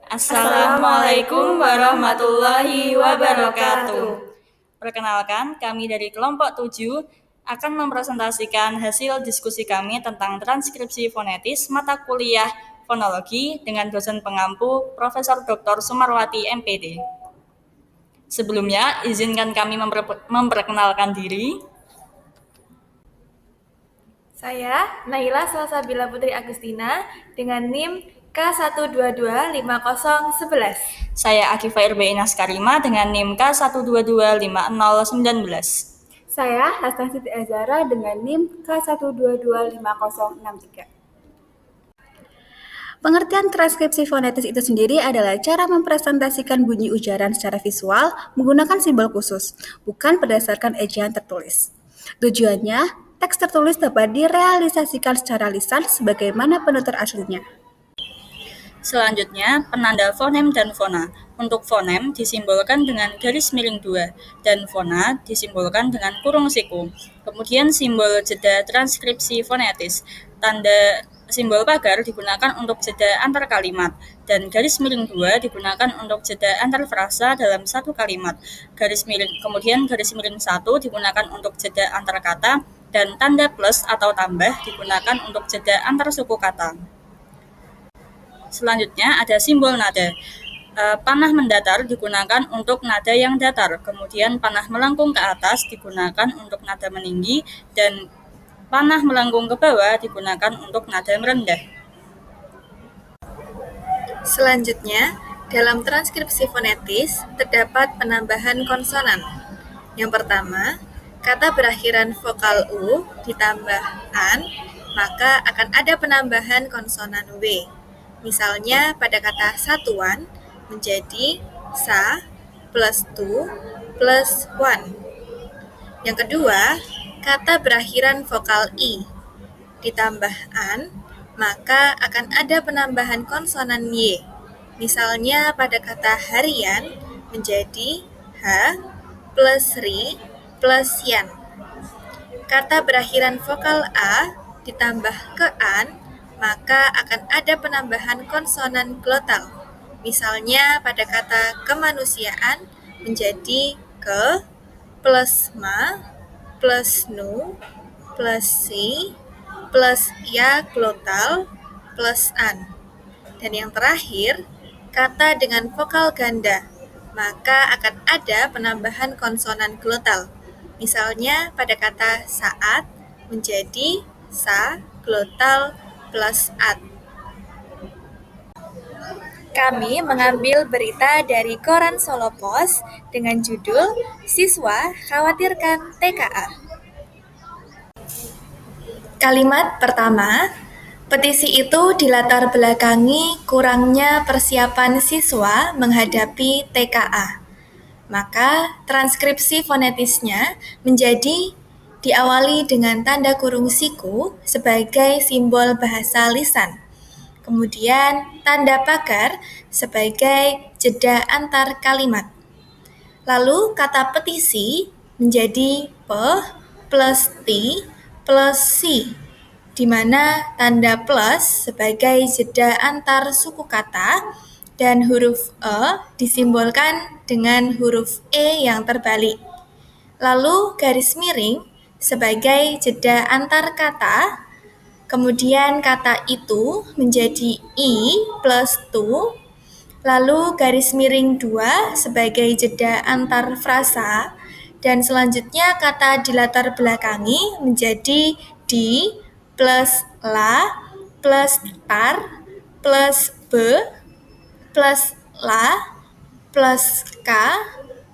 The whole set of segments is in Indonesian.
Assalamualaikum warahmatullahi wabarakatuh. Perkenalkan, kami dari kelompok 7 akan mempresentasikan hasil diskusi kami tentang transkripsi fonetis mata kuliah fonologi dengan dosen pengampu Profesor Dr. Sumarwati MPD. Sebelumnya, izinkan kami memperkenalkan diri. Saya Naila Salsabila Putri Agustina dengan NIM K1225011. Saya Akifah Irbe Inas Karima dengan NIM K1225019. Saya Hasna Siti Azhara dengan NIM K1225063. Pengertian transkripsi fonetis itu sendiri adalah cara mempresentasikan bunyi ujaran secara visual menggunakan simbol khusus, bukan berdasarkan ejaan tertulis. Tujuannya, teks tertulis dapat direalisasikan secara lisan sebagaimana penutur aslinya. Selanjutnya, penanda fonem dan fona. Untuk fonem disimbolkan dengan garis miring 2, dan fona disimbolkan dengan kurung siku. Kemudian simbol jeda transkripsi fonetis. Tanda simbol pagar digunakan untuk jeda antar kalimat, dan garis miring 2 digunakan untuk jeda antar frasa dalam satu kalimat. Kemudian garis miring 1 digunakan untuk jeda antar kata, dan tanda plus atau tambah digunakan untuk jeda antar suku kata. Selanjutnya ada simbol nada. Panah mendatar digunakan untuk nada yang datar, kemudian panah melengkung ke atas digunakan untuk nada meninggi, dan panah melengkung ke bawah digunakan untuk nada merendah. Selanjutnya, dalam transkripsi fonetis terdapat penambahan konsonan. Yang pertama, kata berakhiran vokal U ditambah an, maka akan ada penambahan konsonan W. Misalnya pada kata satuan menjadi sa plus tu plus wan. Yang kedua, kata berakhiran vokal I ditambah an, maka akan ada penambahan konsonan Y. Misalnya pada kata harian menjadi H plus ri plus yan. Kata berakhiran vokal A ditambah ke an, maka akan ada penambahan konsonan glotal. Misalnya pada kata kemanusiaan menjadi ke plus ma plus nu plus si plus ya glotal plus an. Dan yang terakhir, kata dengan vokal ganda, maka akan ada penambahan konsonan glotal. Misalnya pada kata saat menjadi sa glotal plus at. Kami mengambil berita dari koran Solo Pos dengan judul Siswa Khawatirkan TKA. Kalimat pertama, petisi itu dilatar belakangi kurangnya persiapan siswa menghadapi TKA. Maka transkripsi fonetisnya menjadi diawali dengan tanda kurung siku sebagai simbol bahasa lisan. Kemudian tanda pagar sebagai jeda antar kalimat. Lalu kata petisi menjadi pe plus ti plus si, di mana tanda plus sebagai jeda antar suku kata dan huruf e disimbolkan dengan huruf e yang terbalik. Lalu garis miring sebagai jeda antar kata. Kemudian kata itu menjadi i plus tu, lalu garis miring 2 sebagai jeda antar frasa, dan selanjutnya kata dilatar belakangi menjadi di plus la plus tar plus be plus la plus k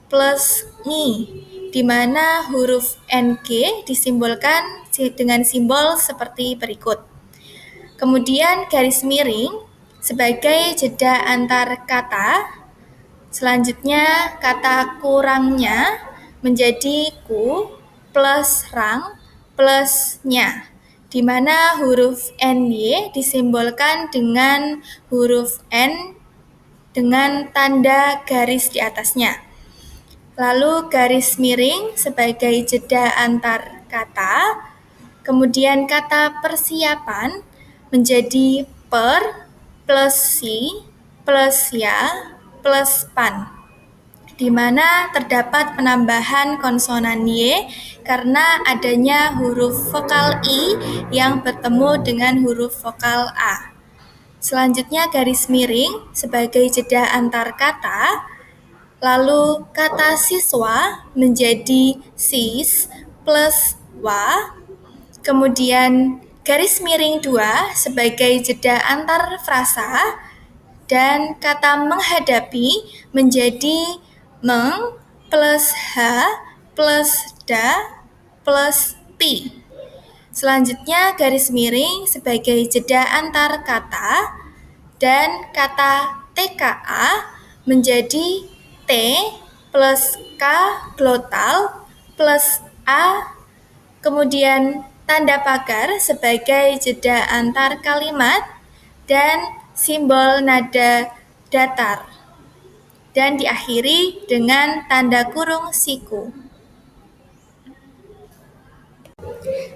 plus ni, di mana huruf NG disimbolkan dengan simbol seperti berikut. Kemudian garis miring sebagai jeda antar kata. Selanjutnya kata kurangnya menjadi ku plus rang plus nya, di mana huruf NY disimbolkan dengan huruf N dengan tanda garis di atasnya. Lalu garis miring sebagai jeda antar kata. Kemudian kata persiapan menjadi per plus si plus ya plus pan, di mana terdapat penambahan konsonan Y karena adanya huruf vokal I yang bertemu dengan huruf vokal A. Selanjutnya garis miring sebagai jeda antar kata, lalu kata siswa menjadi sis plus wa, kemudian garis miring 2 sebagai jeda antar frasa, dan kata menghadapi menjadi meng plus h plus da plus pi. Selanjutnya garis miring sebagai jeda antar kata, dan kata TKA menjadi T plus K glotal plus A, kemudian tanda pagar sebagai jeda antar kalimat dan simbol nada datar, dan diakhiri dengan tanda kurung siku.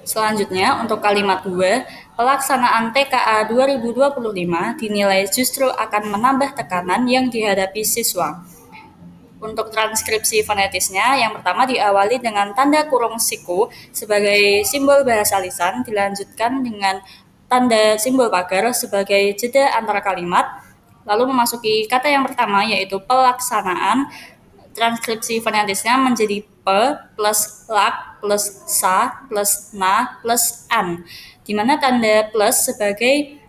Selanjutnya, untuk kalimat 2, pelaksanaan TKA 2025 dinilai justru akan menambah tekanan yang dihadapi siswa. Untuk transkripsi fonetisnya, yang pertama diawali dengan tanda kurung siku sebagai simbol bahasa lisan, dilanjutkan dengan tanda simbol pagar sebagai jeda antara kalimat, lalu memasuki kata yang pertama yaitu pelaksanaan. Transkripsi fonetisnya menjadi P plus lak plus sa plus na plus an, di mana tanda plus sebagai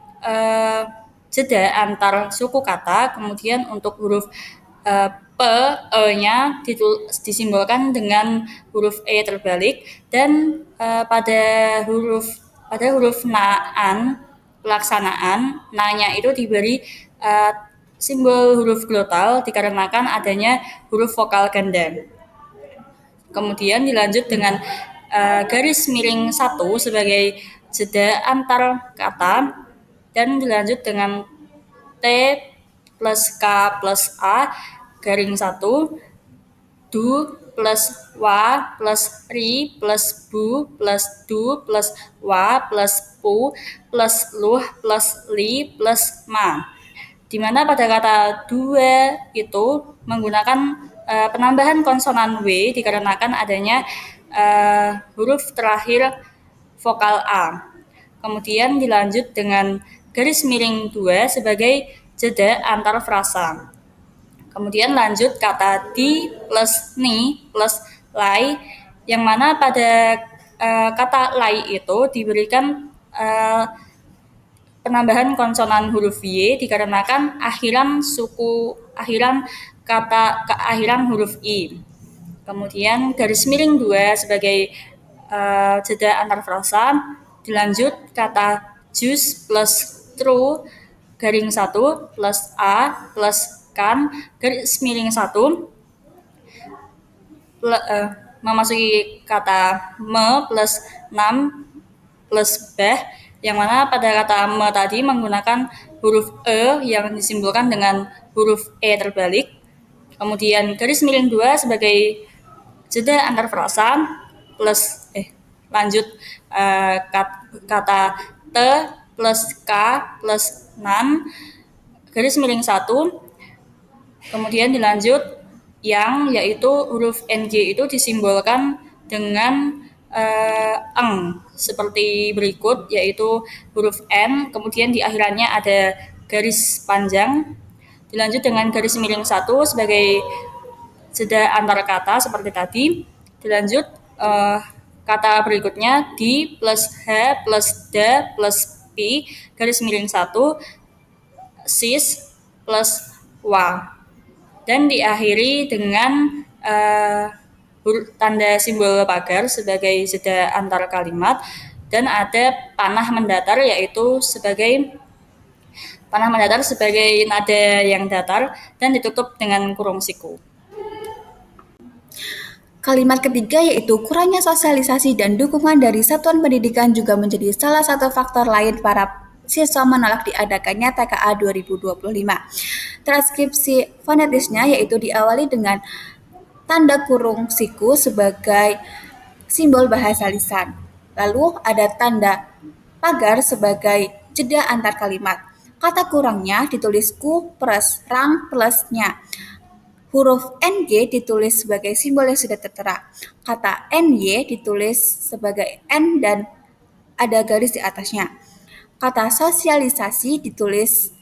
jeda antar suku kata, kemudian untuk huruf P, E-nya disimbolkan dengan huruf E terbalik, dan pada huruf na-an, pelaksanaan, na-nya itu diberi simbol huruf glotal dikarenakan adanya huruf vokal ganda. Kemudian dilanjut dengan garis miring 1 sebagai jeda antar kata, dan dilanjut dengan T plus K plus A garing 1, du plus wa plus ri plus bu plus du plus wa plus pu plus luh plus li plus ma, di mana pada kata dua itu menggunakan penambahan konsonan W dikarenakan adanya huruf terakhir vokal A. Kemudian dilanjut dengan garis miring 2 sebagai jeda antar frasa. Kemudian lanjut kata di plus ni plus lai, yang mana pada kata lai itu diberikan penambahan konsonan huruf Y dikarenakan akhiran huruf I. Kemudian garis miring 2 sebagai jeda antar frasa, dilanjut kata jus plus true garing 1 plus A plus kan garis miring 1 memasuki kata me plus nam plus beh, yang mana pada kata me tadi menggunakan huruf E yang disimbolkan dengan huruf E terbalik. Kemudian garis miring 2 sebagai jeda antar frasa plus lanjut kata T plus K plus nan garis miring 1, kemudian dilanjut yang, yaitu huruf NG itu disimbolkan dengan eng seperti berikut, yaitu huruf N, kemudian di akhirannya ada garis panjang, dilanjut dengan garis miring 1 sebagai jeda antara kata seperti tadi, dilanjut kata berikutnya di plus H plus D plus P garis miring 1 sis plus wa, dan diakhiri dengan tanda simbol pagar sebagai jeda antar kalimat, dan ada panah mendatar sebagai nada yang datar dan ditutup dengan kurung siku. Kalimat ketiga yaitu kurangnya sosialisasi dan dukungan dari satuan pendidikan juga menjadi salah satu faktor lain para siswa menolak diadakannya TKA 2025. Transkripsi fonetisnya yaitu diawali dengan tanda kurung siku sebagai simbol bahasa lisan. Lalu ada tanda pagar sebagai jeda antar kalimat. Kata kurangnya ditulis ku plus rang plusnya. Huruf NG ditulis sebagai simbol yang sudah tertera. Kata NY ditulis sebagai N dan ada garis di atasnya. Kata sosialisasi ditulis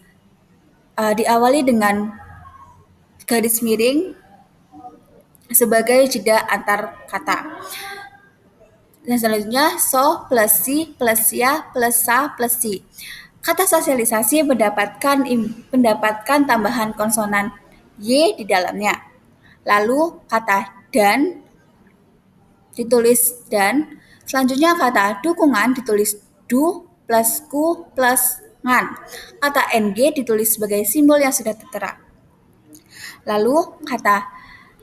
diawali dengan garis miring sebagai jeda antar kata. Dan selanjutnya so plus si plus ya plus sa plus si. Kata sosialisasi mendapatkan tambahan konsonan y di dalamnya. Lalu kata dan ditulis dan. Selanjutnya kata dukungan ditulis du plus ku plus ngan. Kata ng ditulis sebagai simbol yang sudah tertera. Lalu kata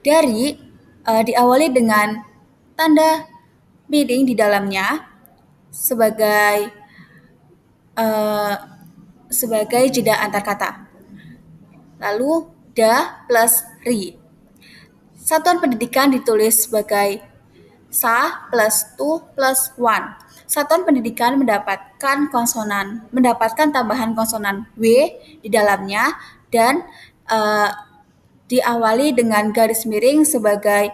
dari diawali dengan tanda miring di dalamnya sebagai jeda antar kata. Lalu da plus ri. Satuan pendidikan ditulis sebagai sa plus tu plus wan. Satuan pendidikan mendapatkan tambahan konsonan w di dalamnya dan diawali dengan garis miring sebagai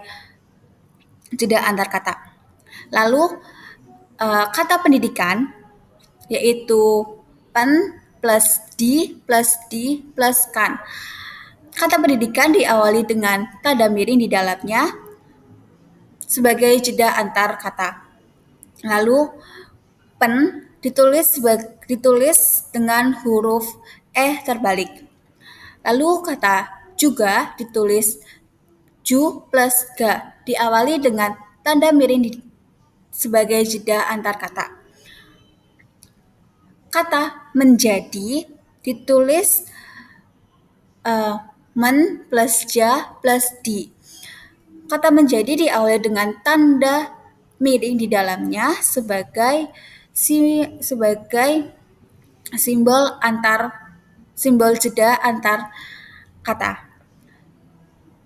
jeda antar kata. Lalu kata pendidikan yaitu pen plus di plus kan. Kata pendidikan diawali dengan tanda miring di dalamnya sebagai jeda antar kata. Lalu pen ditulis dengan huruf terbalik. Lalu kata juga ditulis ju plus ga diawali dengan tanda miring sebagai jeda antar kata. Kata menjadi ditulis men plus ja plus di. Kata menjadi diawali dengan tanda miring di dalamnya sebagai simbol jeda antar kata.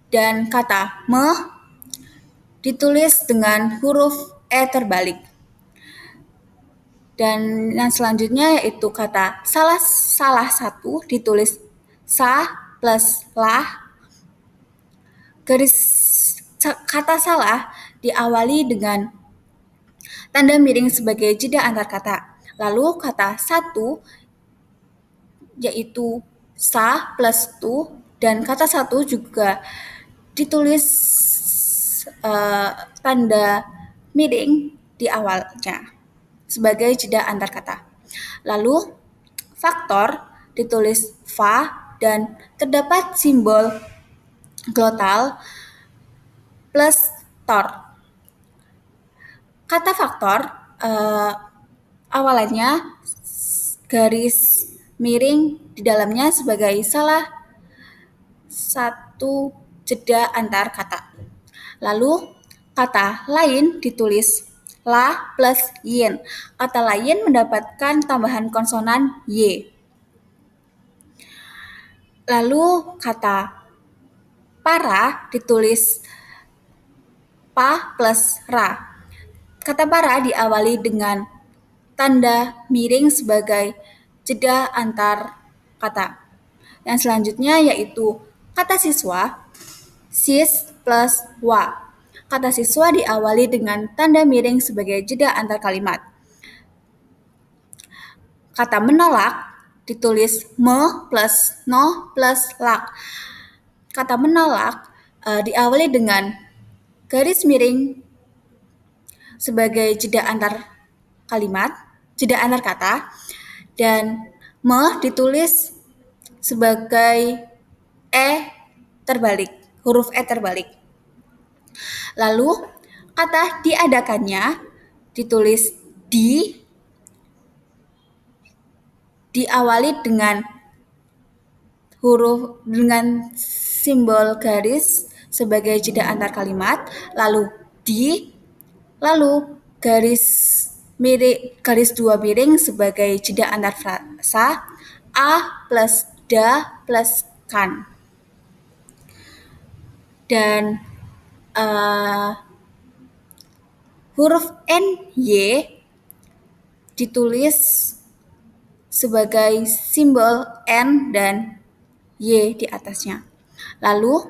Dan kata me ditulis dengan huruf terbalik. Dan yang selanjutnya yaitu kata salah satu ditulis sa plus lah. Kata salah diawali dengan tanda miring sebagai jeda antar kata. Lalu kata satu yaitu sa plus tu dan kata satu juga ditulis tanda miring di awalnya sebagai jeda antar kata. Lalu faktor ditulis fa dan terdapat simbol glotal plus tor. Kata faktor awalannya garis miring di dalamnya sebagai salah satu jeda antar kata. Lalu kata lain ditulis la plus yin. Kata lain mendapatkan tambahan konsonan y. Lalu kata para ditulis pa plus ra. Kata para diawali dengan tanda miring sebagai jeda antar kata. Yang selanjutnya yaitu kata siswa sis plus wa. Kata siswa diawali dengan tanda miring sebagai jeda antar kalimat. Kata menolak ditulis me plus no plus lak. Kata menolak diawali dengan garis miring sebagai jeda antar kata, dan me ditulis sebagai huruf terbalik. Lalu kata diadakannya ditulis diawali dengan simbol garis sebagai jeda antar kalimat, lalu garis dua miring sebagai jeda antar frasa, a plus da plus kan. Dan huruf ny ditulis sebagai simbol N dan Y di atasnya. Lalu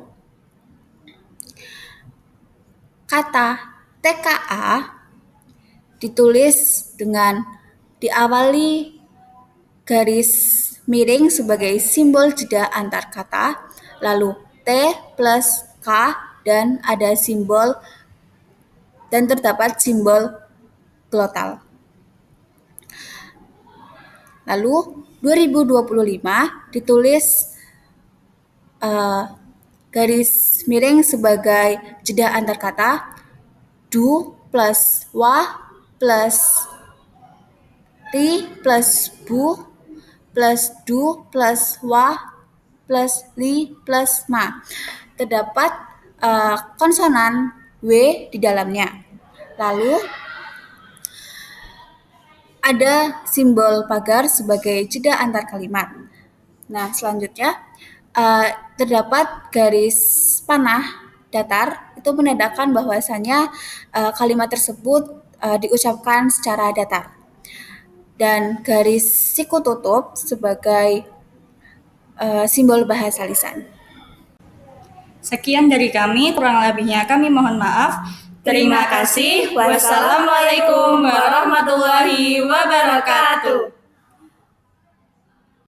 kata TKA ditulis dengan diawali garis miring sebagai simbol jeda antar kata, lalu T plus K dan ada simbol dan terdapat simbol glotal. Lalu 2025 ditulis garis miring sebagai jeda antar kata, du plus wa plus ri plus bu plus du plus wa plus li plus ma. Terdapat konsonan W di dalamnya. Lalu ada simbol pagar sebagai jeda antar kalimat. Nah, selanjutnya terdapat garis panah datar, itu menandakan bahwasanya kalimat tersebut diucapkan secara datar. Dan garis siku tutup sebagai simbol bahasa lisan. Sekian dari kami, kurang lebihnya kami mohon maaf. Terima kasih. Wassalamualaikum warahmatullahi wabarakatuh.